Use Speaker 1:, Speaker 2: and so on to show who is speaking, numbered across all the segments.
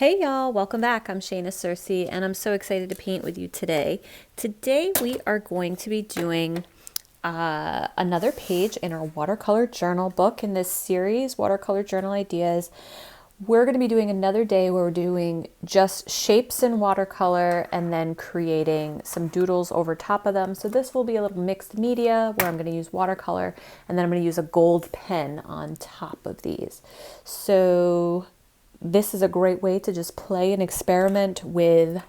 Speaker 1: Hey y'all, welcome back. I'm Shayna Cersei and I'm so excited to paint with you today. Today we are going to be doing another page in our watercolor journal book in this series, Watercolor Journal Ideas. We're going to be doing another day where we're doing just shapes in watercolor and then creating some doodles over top of them. So this will be a little mixed media where I'm going to use watercolor and then I'm going to use a gold pen on top of these. So this is a great way to just play and experiment with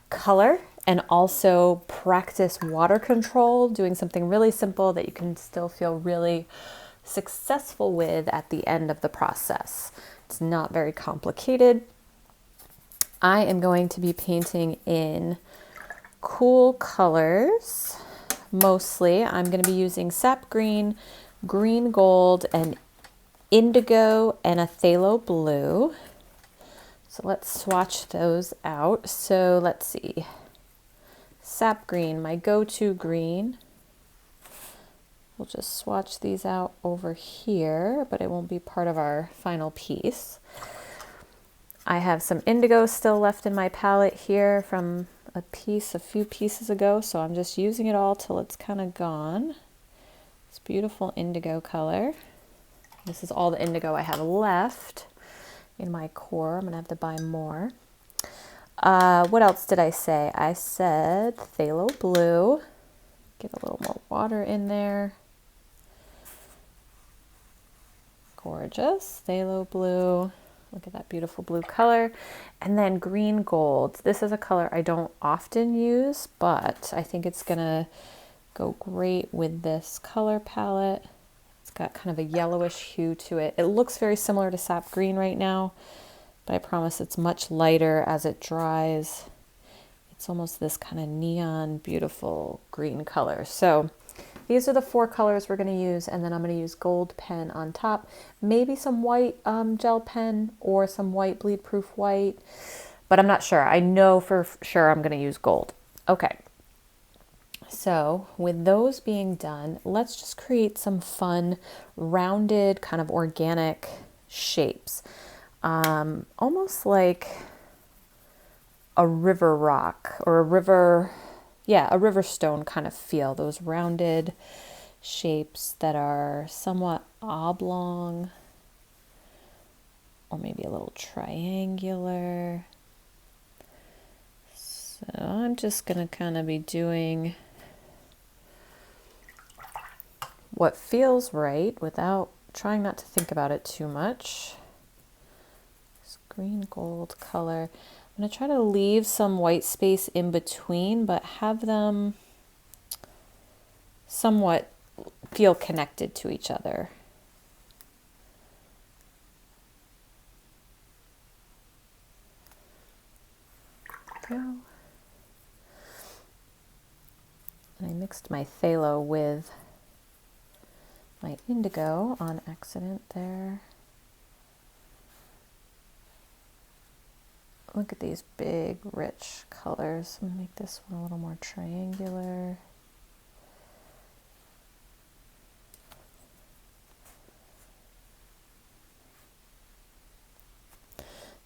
Speaker 1: color and also practice water control, doing something really simple that you can still feel really successful with at the end of the process. It's not very complicated. I am going to be painting in cool colors. Mostly, I'm going to be using sap green, green gold, and indigo, and a phthalo blue. So let's swatch those out. So let's see. Sap green, my go-to green. We'll just swatch these out over here, but it won't be part of our final piece. I have some indigo still left in my palette here from a few pieces ago, so I'm just using it all till it's kind of gone. It's beautiful indigo color. This is all the indigo I have left in my core. I'm gonna have to buy more. What else did I say? I said phthalo blue. Get a little more water in there. Gorgeous, phthalo blue. Look at that beautiful blue color. And then green gold. This is a color I don't often use, but I think it's gonna go great with this color palette. It's got kind of a yellowish hue to it. It looks very similar to sap green right now, but I promise it's much lighter as it dries. It's almost this kind of neon, beautiful green color. So these are the four colors we're going to use, and then I'm going to use gold pen on top, maybe some white gel pen or some white bleed proof white, but I'm not sure. I know for sure I'm going to use gold. Okay. So with those being done, let's just create some fun, rounded, kind of organic shapes. Almost like a river rock or a river stone kind of feel. Those rounded shapes that are somewhat oblong or maybe a little triangular. So I'm just going to kind of be doing what feels right without trying not to think about it too much. This green gold color. I'm going to try to leave some white space in between, but have them somewhat feel connected to each other. Go. And I mixed my phthalo with my indigo on accident there. Look at these big, rich colors. I'm gonna make this one a little more triangular.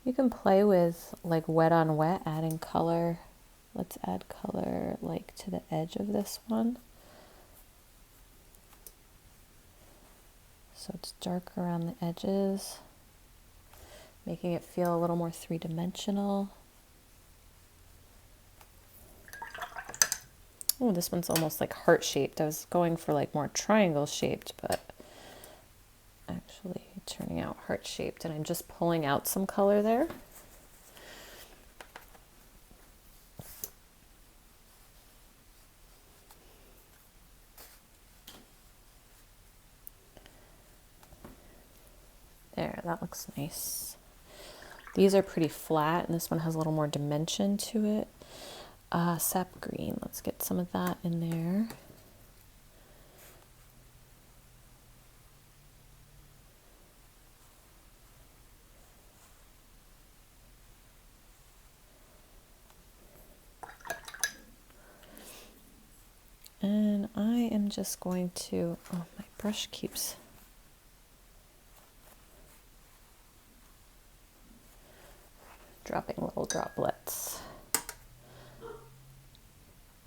Speaker 1: You can play with like wet on wet, adding color. Let's add color like to the edge of this one. So it's darker around the edges, making it feel a little more three-dimensional. Oh, this one's almost like heart-shaped. I was going for like more triangle-shaped, but actually turning out heart-shaped, and I'm just pulling out some color there. There, that looks nice. These are pretty flat, and this one has a little more dimension to it. Sap green, let's get some of that in there. And I am just going to, oh, my brush keeps dropping little droplets.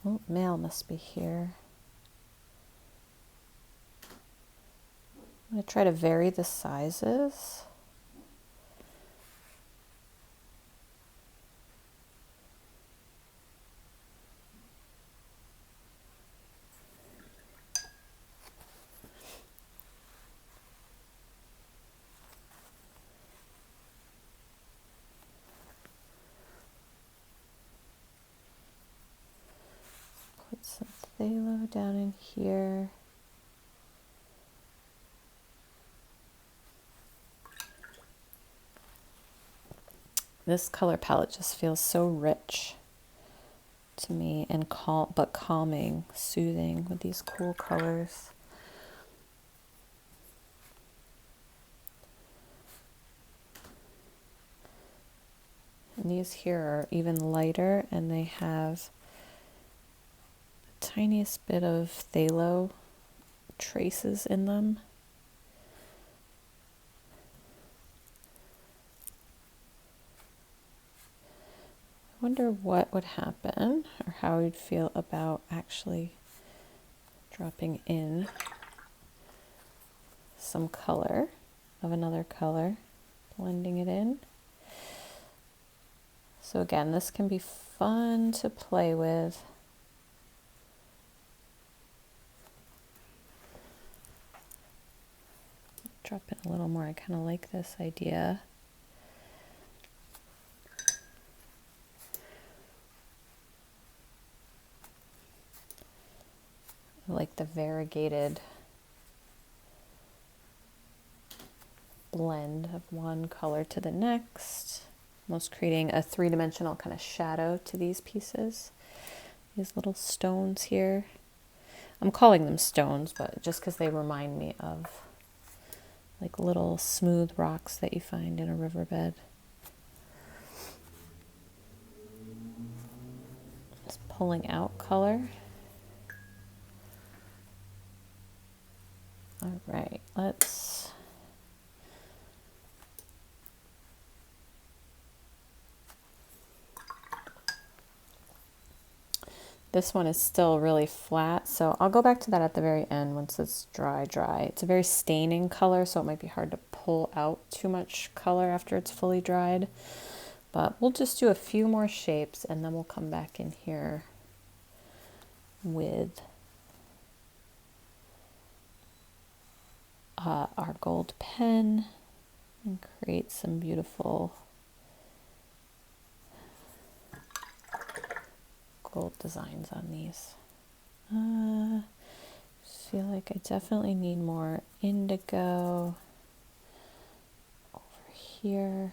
Speaker 1: Oh, mail must be here. I'm going to try to vary the sizes. Put some phthalo down in here. This color palette just feels so rich to me and calm, but calming, soothing with these cool colors. And these here are even lighter, and they have the tiniest bit of phthalo traces in them. I wonder what would happen or how you'd feel about actually dropping in some color of another color, blending it in. So again, this can be fun to play with. Drop in a little more. I kind of like this idea. I like the variegated blend of one color to the next, almost creating a three-dimensional kind of shadow to these pieces. These little stones here. I'm calling them stones, but just because they remind me of like little smooth rocks that you find in a riverbed. Just pulling out color. All right, let's this one is still really flat, so I'll go back to that at the very end once it's dry. It's a very staining color, so it might be hard to pull out too much color after it's fully dried. But we'll just do a few more shapes and then we'll come back in here with our gold pen and create some beautiful gold designs on these. Feel like I definitely need more indigo over here.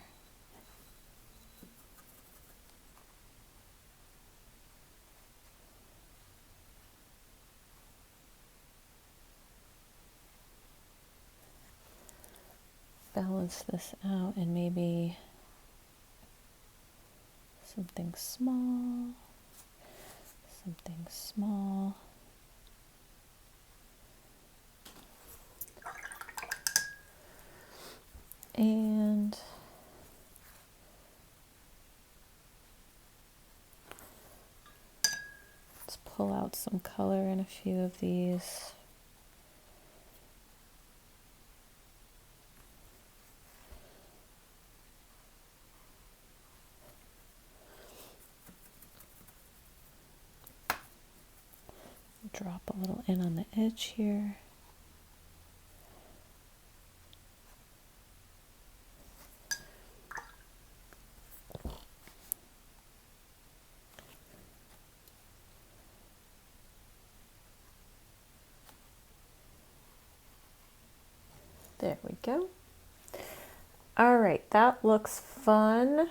Speaker 1: Balance this out and maybe something small, something small. And let's pull out some color in a few of these. Drop a little in on the edge here. There we go. All right, that looks fun.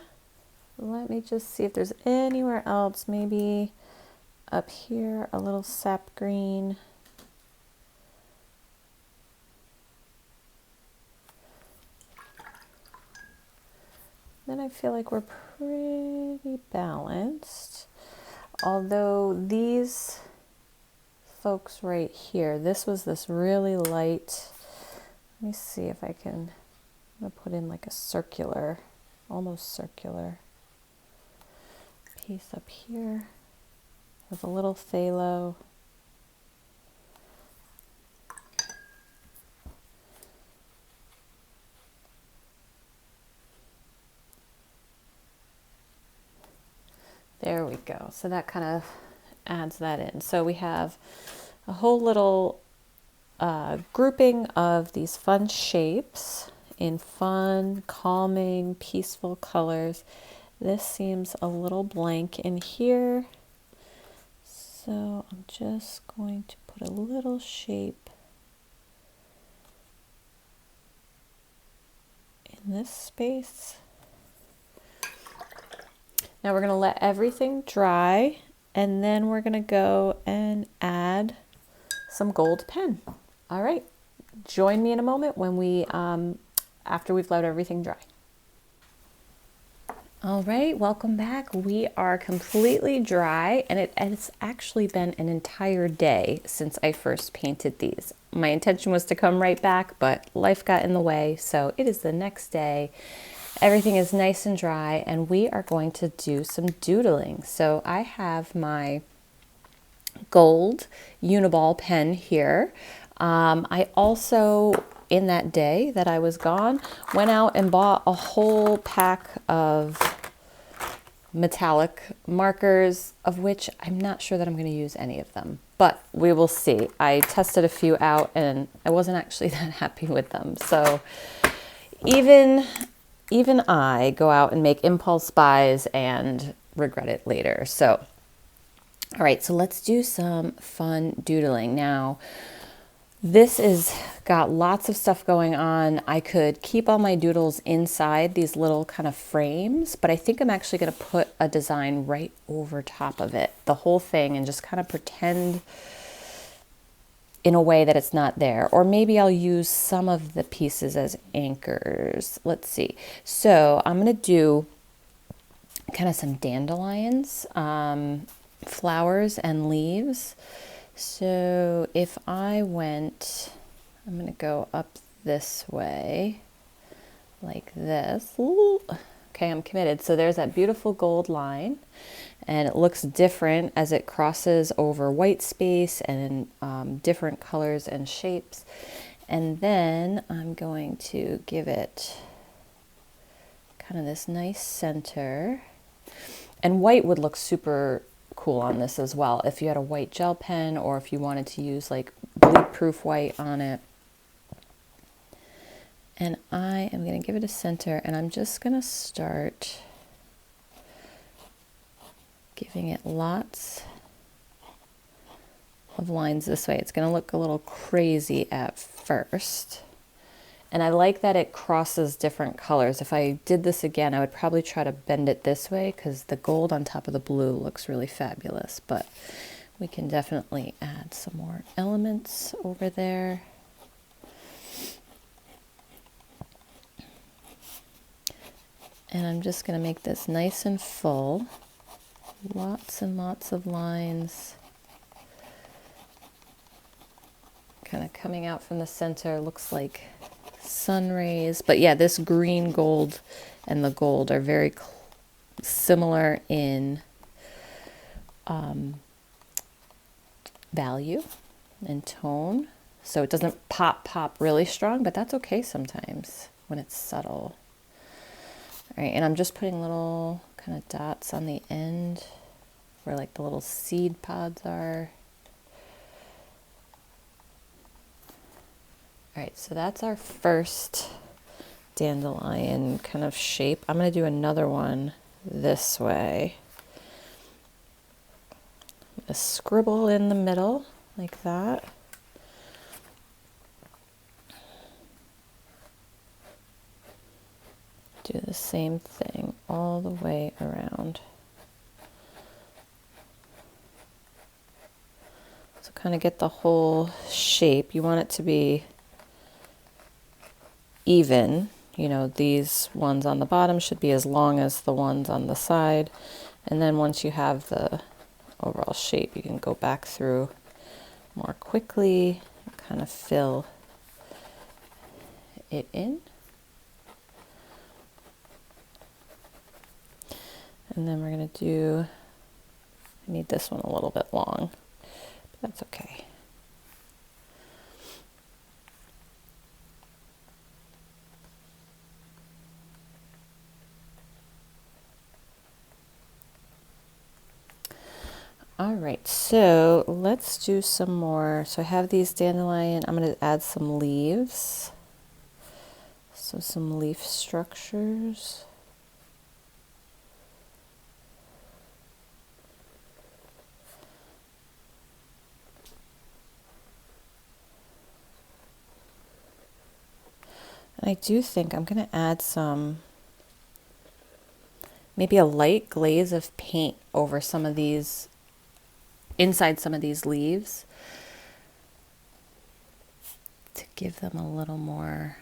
Speaker 1: Let me just see if there's anywhere else, maybe up here, a little sap green. Then I feel like we're pretty balanced. Although these folks right here, this was this really light, let me see if I can, I'm gonna put in like a circular, almost circular piece up here with a little phthalo. There we go. So that kind of adds that in. So we have a whole little grouping of these fun shapes in fun, calming, peaceful colors. This seems a little blank in here. So I'm just going to put a little shape in this space. Now we're going to let everything dry, and then we're going to go and add some gold pen. All right, join me in a moment when we, after we've let everything dry. All right, welcome back. We are completely dry, and it's actually been an entire day since I first painted these. My intention was to come right back, but life got in the way, so it is the next day. Everything is nice and dry, and we are going to do some doodling. So I have my gold Uniball pen here. I also, in that day that I was gone, went out and bought a whole pack of metallic markers, of which I'm not sure that I'm going to use any of them, but we will see. I tested a few out and I wasn't actually that happy with them. So even I go out and make impulse buys and regret it later. So, all right, so let's do some fun doodling. Now, this is got lots of stuff going on. I could keep all my doodles inside these little kind of frames, but I think I'm actually going to put a design right over top of it, the whole thing, and just kind of pretend in a way that it's not there. Or maybe I'll use some of the pieces as anchors. Let's see. So I'm going to do kind of some dandelions, flowers and leaves. So if I went, I'm going to go up this way like this. Ooh. Okay, I'm committed. So there's that beautiful gold line, and it looks different as it crosses over white space and different colors and shapes. And then I'm going to give it kind of this nice center. And white would look super cool on this as well if you had a white gel pen, or if you wanted to use like bleed proof white on it. And I am going to give it a center, and I'm just going to start giving it lots of lines this way. It's going to look a little crazy at first. And I like that it crosses different colors. If I did this again, I would probably try to bend it this way because the gold on top of the blue looks really fabulous. But we can definitely add some more elements over there. And I'm just going to make this nice and full. Lots and lots of lines. Kind of coming out from the center, looks like sun rays. But yeah, this green gold and the gold are very similar in value and tone. So it doesn't pop really strong, but that's okay sometimes when it's subtle. All right, and I'm just putting little kind of dots on the end where like the little seed pods are. All right, so that's our first dandelion kind of shape. I'm going to do another one this way. I'm going to scribble in the middle like that. Do the same thing all the way around. So kind of get the whole shape. You want it to be even. You know, these ones on the bottom should be as long as the ones on the side. And then once you have the overall shape, you can go back through more quickly and kind of fill it in. And then we're going to do, I need this one a little bit long, but that's okay. All right, so let's do some more. So I have these dandelion, I'm going to add some leaves. So some leaf structures. And I do think I'm going to add some, maybe a light glaze of paint over some of these, inside some of these leaves, to give them a little more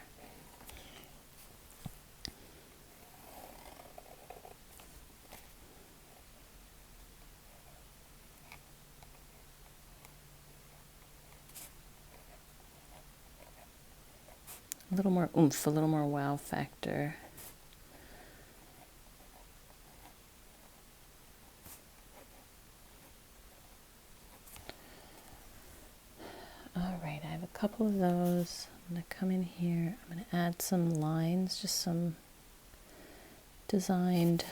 Speaker 1: oomph, a little more wow factor. All right, I have a couple of those. I'm going to come in here. I'm going to add some lines, just some designed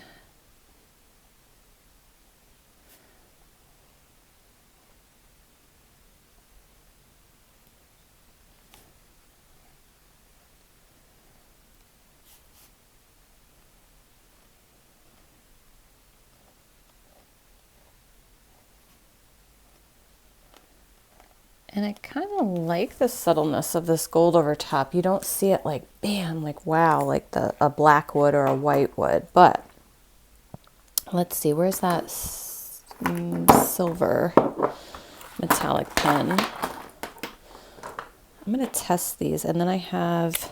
Speaker 1: and I kind of like the subtleness of this gold over top. You don't see it like bam, like wow, like a black wood or a white wood. But let's see, where's that silver metallic pen? I'm going to test these, and then I have,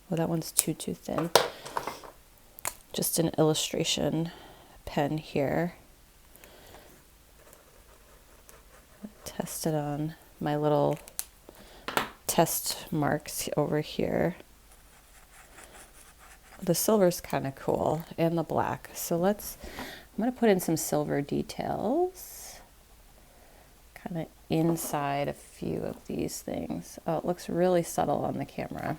Speaker 1: oh, that one's too thin. Just an illustration pen here. Test it on my little test marks over here. The silver's kind of cool, and the black. So I'm going to put in some silver details, kind of inside a few of these things. Oh, it looks really subtle on the camera.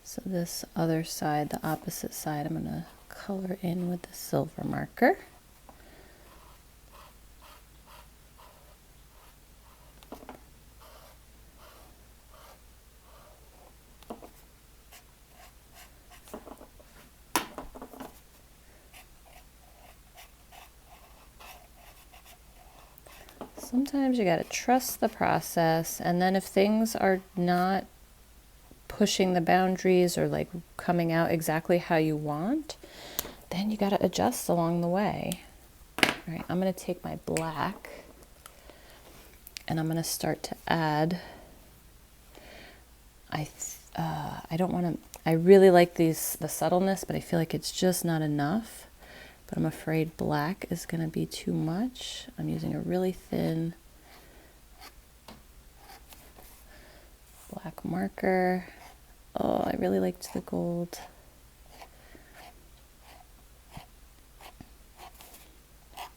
Speaker 1: So this other side, the opposite side, I'm going to color in with the silver marker. Sometimes you got to trust the process, and then if things are not pushing the boundaries or like coming out exactly how you want, then you got to adjust along the way. All right, I'm going to take my black and I'm going to start to add. I don't want to, I really like the subtleness, but I feel like it's just not enough. But I'm afraid black is going to be too much. I'm using a really thin black marker. Oh, I really liked the gold.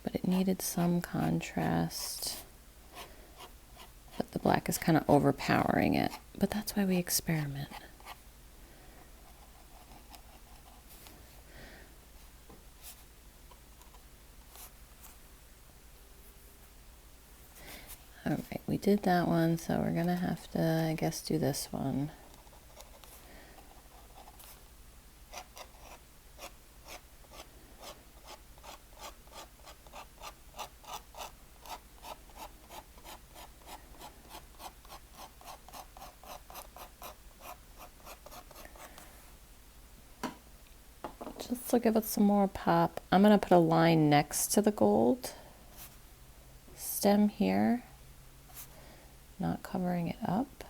Speaker 1: But it needed some contrast. But the black is kind of overpowering it. But that's why we experiment. All right, we did that one, so we're gonna have to, I guess, do this one. Just to give it some more pop, I'm gonna put a line next to the gold stem here, not covering it up.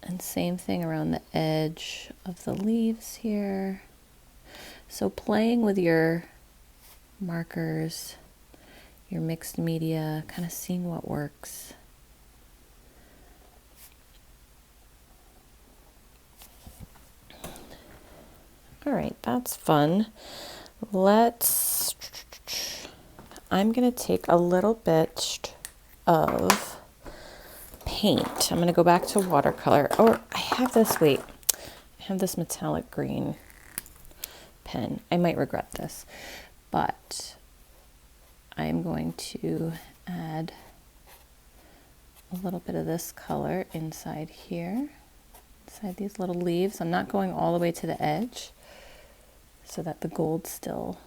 Speaker 1: And same thing around the edge of the leaves here. So playing with your markers, your mixed media, kind of seeing what works. All right, that's fun. I'm going to take a little bit of paint. I'm going to go back to watercolor. Or I have this, wait, I have this metallic green pen. I might regret this, but I'm going to add a little bit of this color inside here, inside these little leaves. I'm not going all the way to the edge so that the gold still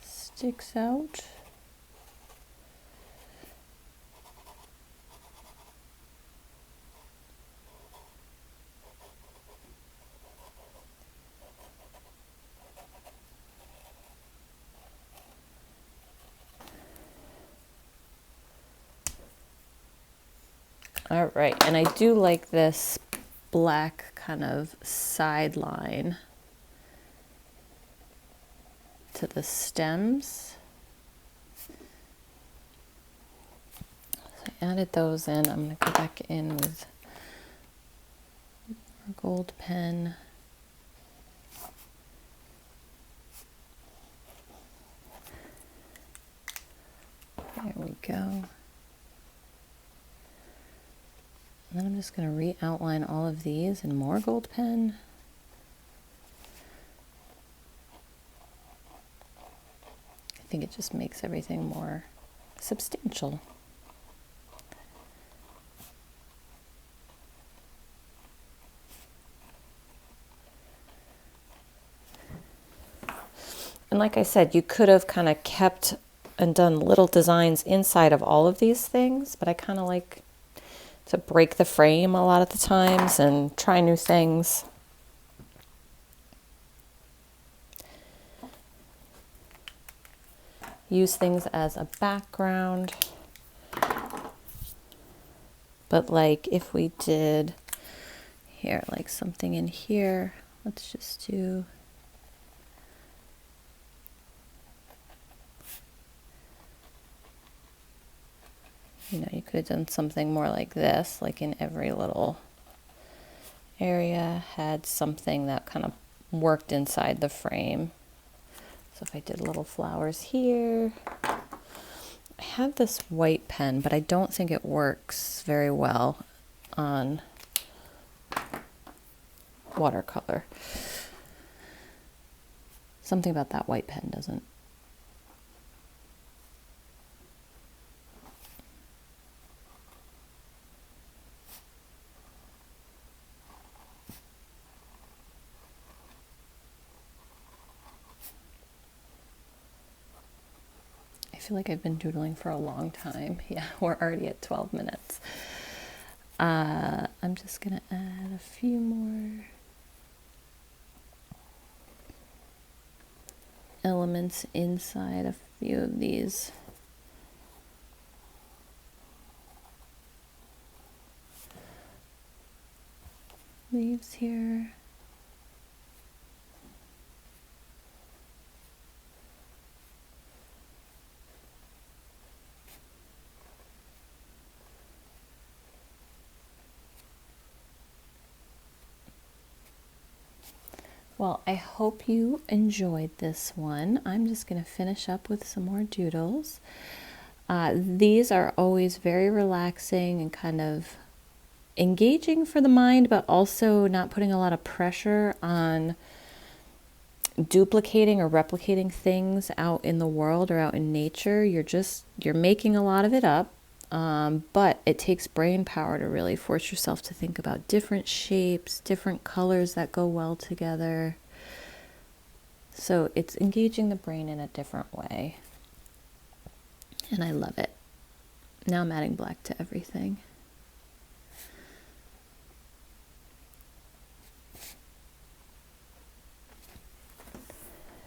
Speaker 1: sticks out. All right, and I do like this black kind of sideline to the stems. So I added those in. I'm going to go back in with a gold pen. There we go. And then I'm just going to re-outline all of these in more gold pen. I think it just makes everything more substantial. And like I said, you could have kind of kept and done little designs inside of all of these things, but I kind of like to break the frame a lot of the times and try new things. Use things as a background. But like if we did here, like something in here, let's just do you know, you could have done something more like this, like in every little area had something that kind of worked inside the frame. So if I did little flowers here, I have this white pen, but I don't think it works very well on watercolor. Something about that white pen doesn't. I feel like I've been doodling for a long time. Yeah, we're already at 12 minutes. I'm just gonna add a few more elements inside a few of these leaves here. Well, I hope you enjoyed this one. I'm just going to finish up with some more doodles. These are always very relaxing and kind of engaging for the mind, but also not putting a lot of pressure on duplicating or replicating things out in the world or out in nature. You're making a lot of it up. But it takes brain power to really force yourself to think about different shapes, different colors that go well together. So it's engaging the brain in a different way. And I love it. Now I'm adding black to everything.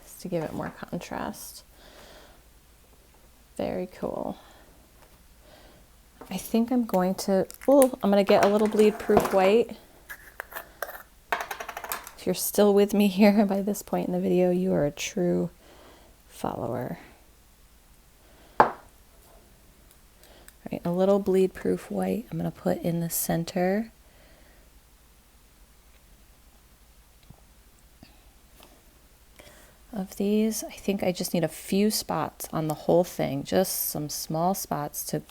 Speaker 1: Just to give it more contrast. Very cool. I think I'm going to get a little bleed proof white. If you're still with me here by this point in the video, you are a true follower. All right, a little bleed proof white I'm going to put in the center. these. I think I just need a few spots on the whole thing, just some small spots to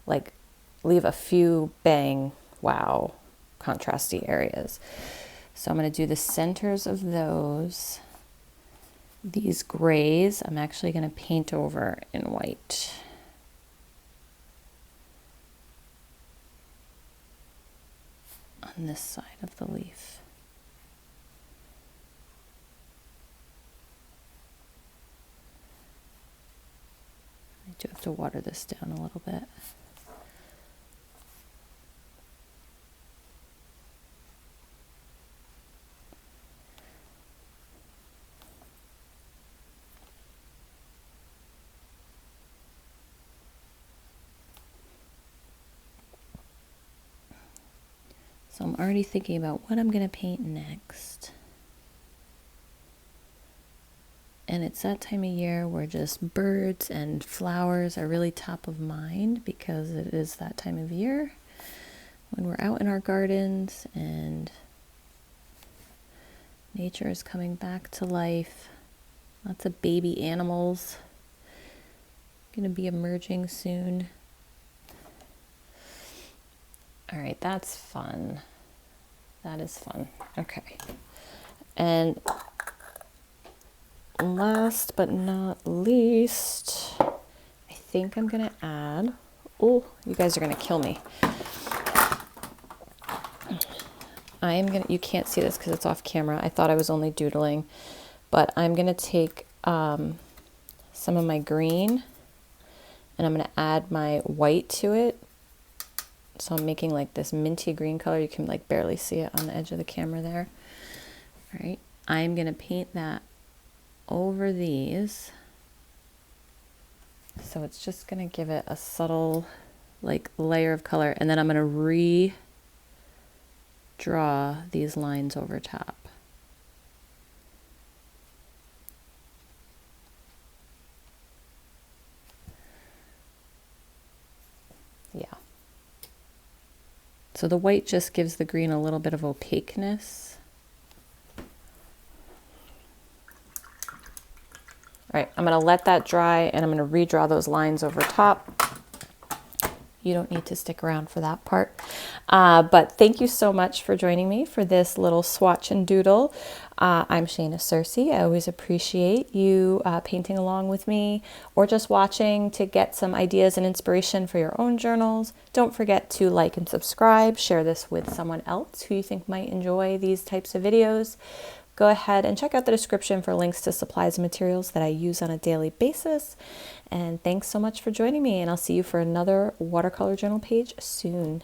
Speaker 1: like leave a few bang, wow, contrasty areas. So I'm going to do the centers of those. These grays, I'm actually going to paint over in white. On this side of the leaf. I do have to water this down a little bit. So I'm already thinking about what I'm going to paint next. And it's that time of year where just birds and flowers are really top of mind, because it is that time of year when we're out in our gardens and nature is coming back to life. Lots of baby animals going to be emerging soon. All right, that's fun. That is fun. Okay. And last but not least, I think I'm going to add, oh, you guys are going to kill me. You can't see this because it's off camera. I thought I was only doodling, but I'm going to take some of my green and I'm going to add my white to it. So I'm making like this minty green color. You can like barely see it on the edge of the camera there. All right, I'm going to paint that over these. So it's just going to give it a subtle like layer of color, and then I'm going to redraw these lines over top. Yeah. So the white just gives the green a little bit of opaqueness. All right, I'm going to let that dry and I'm going to redraw those lines over top. You don't need to stick around for that part. But thank you so much for joining me for this little swatch and doodle. I'm Shayna Searcy. I always appreciate you painting along with me or just watching to get some ideas and inspiration for your own journals. Don't forget to like and subscribe. Share this with someone else who you think might enjoy these types of videos. Go ahead and check out the description for links to supplies and materials that I use on a daily basis. And thanks so much for joining me, and I'll see you for another watercolor journal page soon.